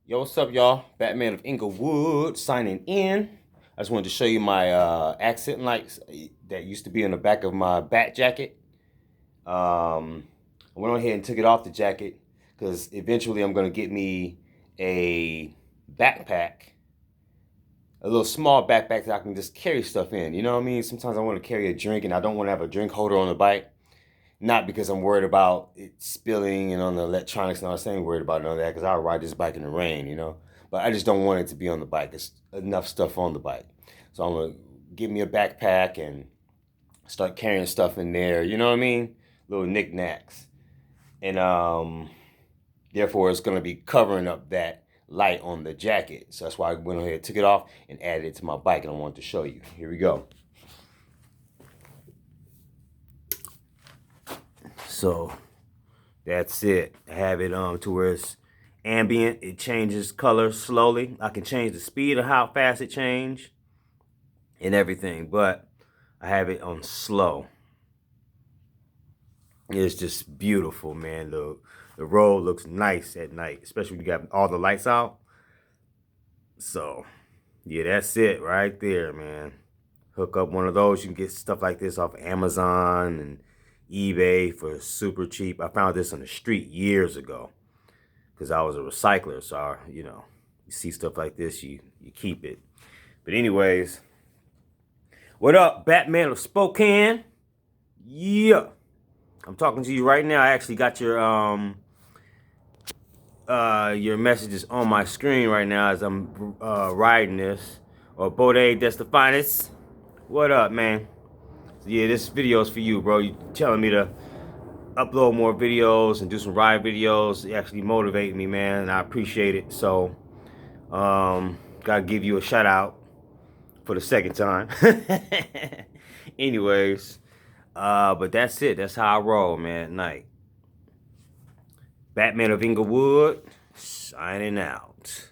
Yo, what's up, y'all? Batman of Inglewood signing in. I just wanted to show you my accent lights that used to be on the back of my bat jacket. I went on ahead and took it off the jacket because eventually I'm going to get me a backpack, a little small backpack that I can just carry stuff in. You know what I mean? Sometimes I want to carry a drink and I don't want to have a drink holder on the bike. Not because I'm worried about it spilling and on the electronics and all that. I ain't worried about none of that because I'll ride this bike in the rain. But I just don't want it to be on the bike. There's enough stuff on the bike. So I'm going to get me a backpack and start carrying stuff in there. You know what I mean? Little knickknacks. And therefore, it's going to be covering up that light on the jacket. So that's why I went ahead, took it off, and added it to my bike. And I wanted to show you. Here we go. So that's it. I have it to where it's ambient. It changes color slowly. I can change the speed of how fast it changes and everything, but I have it on slow. It's just beautiful, man. The road looks nice at night, especially when you got all the lights out. So yeah, that's it right there, man. Hook up one of those. You can get stuff like this off Amazon and eBay for super cheap. I found this on the street years ago because I was a recycler. So, you see stuff like this, you keep it. But anyways, what up, Batman of Spokane? Yeah. I'm talking to you right now. I actually got your messages on my screen right now as I'm riding this. Or Bode Destafanis. What up, man? Yeah, this video is for you, bro. You telling me to upload more videos and do some ride videos. It actually motivate me, man, and I appreciate it. So, gotta give you a shout out for the second time. Anyways, but that's it. That's how I roll, man, at night. Batman of Inglewood, signing out.